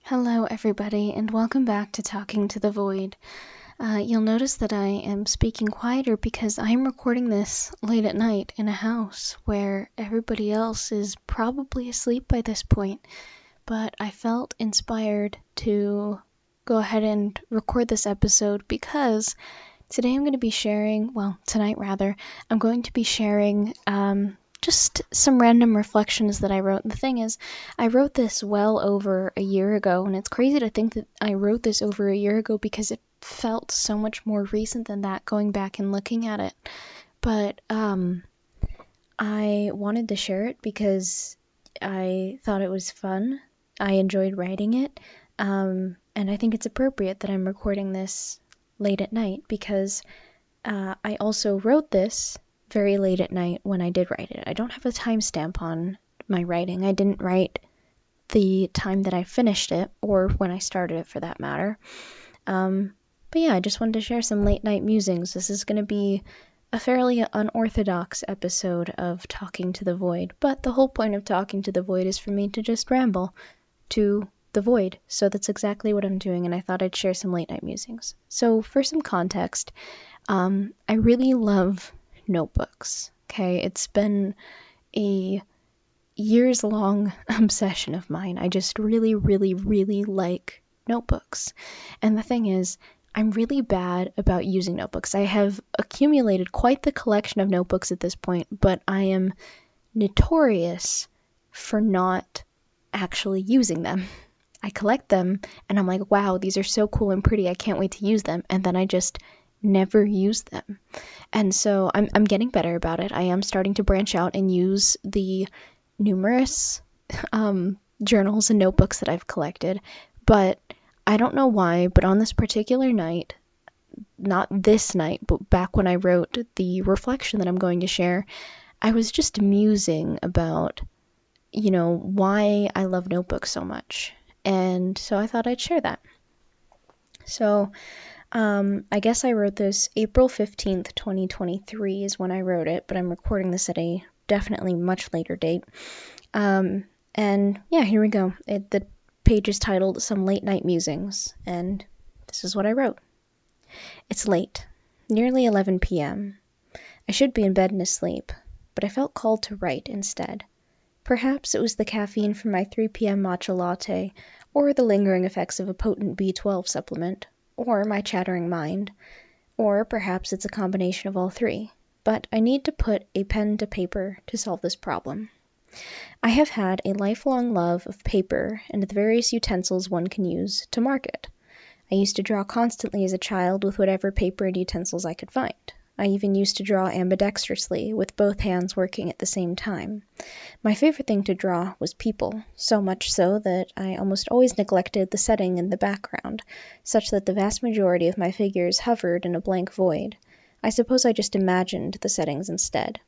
Hello, everybody, and welcome back to Talking to the Void. You'll notice that I am speaking quieter because I'm recording this late at night in a house where everybody else is probably asleep by this point, but I felt inspired to go ahead and record this episode because today I'm going to be sharing, tonight rather, I'm going to be sharing just some random reflections that I wrote. The thing is, I wrote this well over a year ago, and it's crazy to think that I wrote this over a year ago because it felt so much more recent than that going back and looking at it. But I wanted to share it because I thought it was fun. I enjoyed writing it, and I think it's appropriate that I'm recording this late at night because I also wrote this very late at night when I did write it. I don't have a timestamp on my writing. I didn't write the time that I finished it, or when I started it for that matter. But yeah, I just wanted to share some late night musings. This is going to be a fairly unorthodox episode of Talking to the Void, but the whole point of Talking to the Void is for me to just ramble to the void. So that's exactly what I'm doing, and I thought I'd share some late night musings. So for some context, I really love notebooks. Okay, it's been a years-long obsession of mine. I just really, really, really like notebooks. And the thing is, I'm really bad about using notebooks. I have accumulated quite the collection of notebooks at this point, but I am notorious for not actually using them. I collect them, and I'm like, wow, these are so cool and pretty, I can't wait to use them, and then I just never use them. And so I'm getting better about it. I am starting to branch out and use the numerous journals and notebooks that I've collected, but I don't know why, but on this particular night, not this night, but back when I wrote the reflection that I'm going to share, I was just musing about, why I love notebooks so much. And so I thought I'd share that. So I guess I wrote this April 15th, 2023 is when I wrote it, but I'm recording this at a definitely much later date. And yeah, here we go. The page is titled Some Late Night Musings, and this is what I wrote. It's late, nearly 11 p.m. I should be in bed and asleep, but I felt called to write instead. Perhaps it was the caffeine from my 3 p.m. matcha latte, or the lingering effects of a potent B12 supplement, or my chattering mind, or perhaps it's a combination of all three, but I need to put a pen to paper to solve this problem. I have had a lifelong love of paper and the various utensils one can use to mark it. I used to draw constantly as a child with whatever paper and utensils I could find. I even used to draw ambidextrously, with both hands working at the same time. My favorite thing to draw was people, so much so that I almost always neglected the setting in the background, such that the vast majority of my figures hovered in a blank void. I suppose I just imagined the settings instead.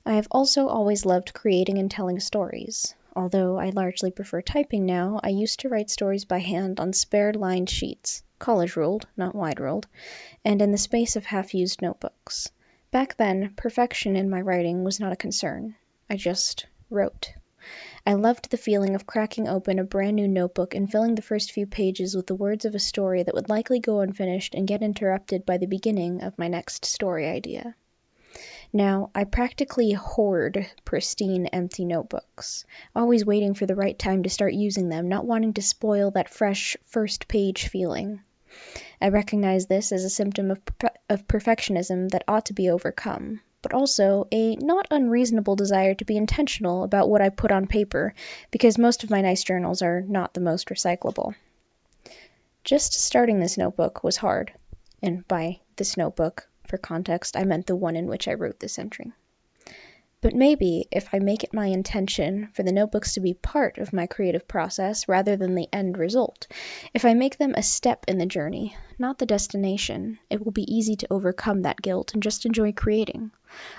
I have also always loved creating and telling stories. Although I largely prefer typing now, I used to write stories by hand on spare lined sheets, college-ruled, not wide-ruled, and in the space of half-used notebooks. Back then, perfection in my writing was not a concern. I just wrote. I loved the feeling of cracking open a brand new notebook and filling the first few pages with the words of a story that would likely go unfinished and get interrupted by the beginning of my next story idea. Now, I practically hoard pristine, empty notebooks, always waiting for the right time to start using them, not wanting to spoil that fresh first-page feeling. I recognize this as a symptom of perfectionism that ought to be overcome, but also a not unreasonable desire to be intentional about what I put on paper, because most of my nice journals are not the most recyclable. Just starting this notebook was hard, and by this notebook, for context, I meant the one in which I wrote this entry. But maybe, if I make it my intention for the notebooks to be part of my creative process rather than the end result, if I make them a step in the journey, not the destination, it will be easy to overcome that guilt and just enjoy creating.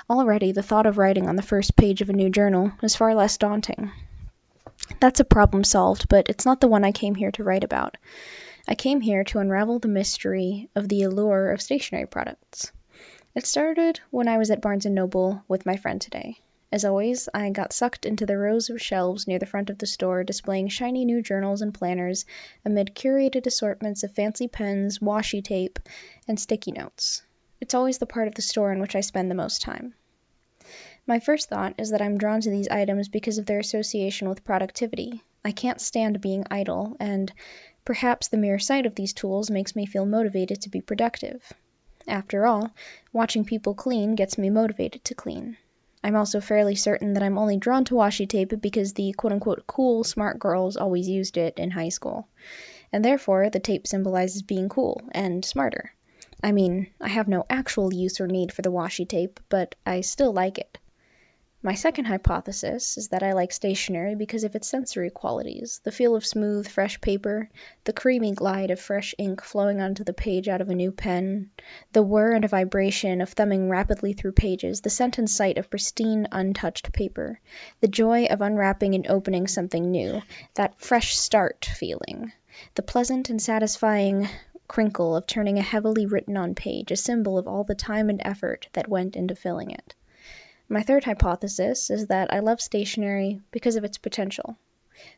Already, the thought of writing on the first page of a new journal is far less daunting. That's a problem solved, but it's not the one I came here to write about. I came here to unravel the mystery of the allure of stationery products. It started when I was at Barnes & Noble with my friend today, As always, I got sucked into the rows of shelves near the front of the store displaying shiny new journals and planners amid curated assortments of fancy pens, washi tape, and sticky notes. It's always the part of the store in which I spend the most time. My first thought is that I'm drawn to these items because of their association with productivity. I can't stand being idle, and perhaps the mere sight of these tools makes me feel motivated to be productive. After all, watching people clean gets me motivated to clean. I'm also fairly certain that I'm only drawn to washi tape because the quote-unquote cool, smart girls always used it in high school. And therefore, the tape symbolizes being cool and smarter. I mean, I have no actual use or need for the washi tape, but I still like it. My second hypothesis is that I like stationery because of its sensory qualities, the feel of smooth, fresh paper, the creamy glide of fresh ink flowing onto the page out of a new pen, the whir and vibration of thumbing rapidly through pages, the scent and sight of pristine, untouched paper, the joy of unwrapping and opening something new, that fresh start feeling, the pleasant and satisfying crinkle of turning a heavily written-on page, a symbol of all the time and effort that went into filling it. My third hypothesis is that I love stationery because of its potential.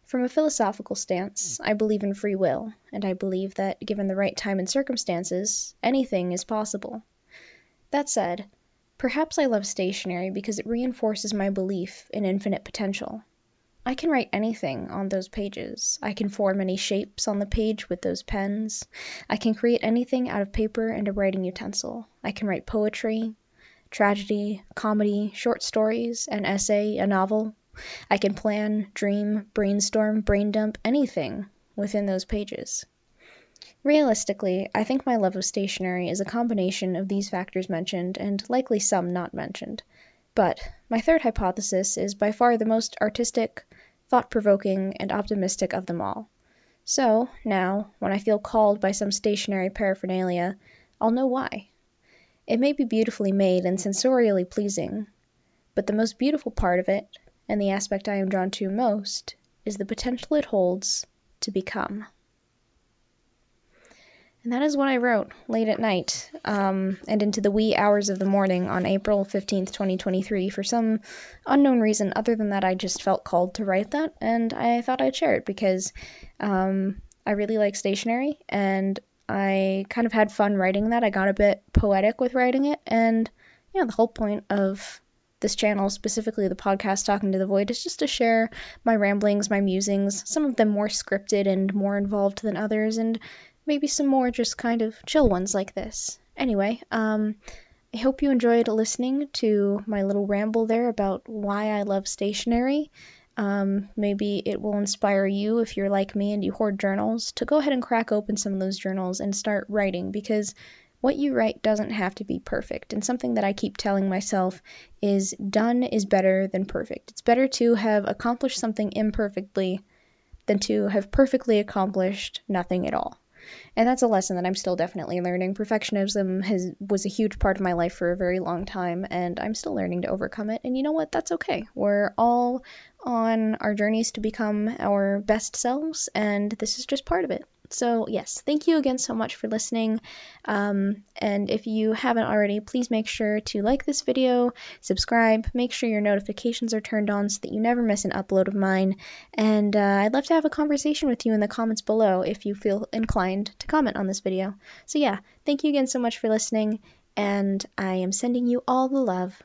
From a philosophical stance, I believe in free will, and I believe that, given the right time and circumstances, anything is possible. That said, perhaps I love stationery because it reinforces my belief in infinite potential. I can write anything on those pages. I can form any shapes on the page with those pens. I can create anything out of paper and a writing utensil. I can write poetry, tragedy, comedy, short stories, an essay, a novel. I can plan, dream, brainstorm, brain dump, anything within those pages. Realistically, I think my love of stationery is a combination of these factors mentioned and likely some not mentioned. But my third hypothesis is by far the most artistic, thought-provoking, and optimistic of them all. So, now, when I feel called by some stationery paraphernalia, I'll know why. It may be beautifully made and sensorially pleasing, but the most beautiful part of it, and the aspect I am drawn to most, is the potential it holds to become. And that is what I wrote late at night, and into the wee hours of the morning on April 15th, 2023, for some unknown reason other than that I just felt called to write that, and I thought I'd share it because I really like stationery, and I kind of had fun writing that. I got a bit poetic with writing it, and yeah, the whole point of this channel, specifically the podcast Talking to the Void, is just to share my ramblings, my musings, some of them more scripted and more involved than others, and maybe some more just kind of chill ones like this. Anyway, I hope you enjoyed listening to my little ramble there about why I love stationery. Maybe it will inspire you, if you're like me and you hoard journals, to go ahead and crack open some of those journals and start writing, because what you write doesn't have to be perfect. And something that I keep telling myself is done is better than perfect. It's better to have accomplished something imperfectly than to have perfectly accomplished nothing at all. And that's a lesson that I'm still definitely learning. Perfectionism was a huge part of my life for a very long time, and I'm still learning to overcome it. And you know what? That's okay. We're all on our journeys to become our best selves, and this is just part of it. So yes, thank you again so much for listening. And if you haven't already, please make sure to like this video, subscribe, make sure your notifications are turned on so that you never miss an upload of mine. And I'd love to have a conversation with you in the comments below if you feel inclined to comment on this video. So yeah, thank you again so much for listening, and I am sending you all the love.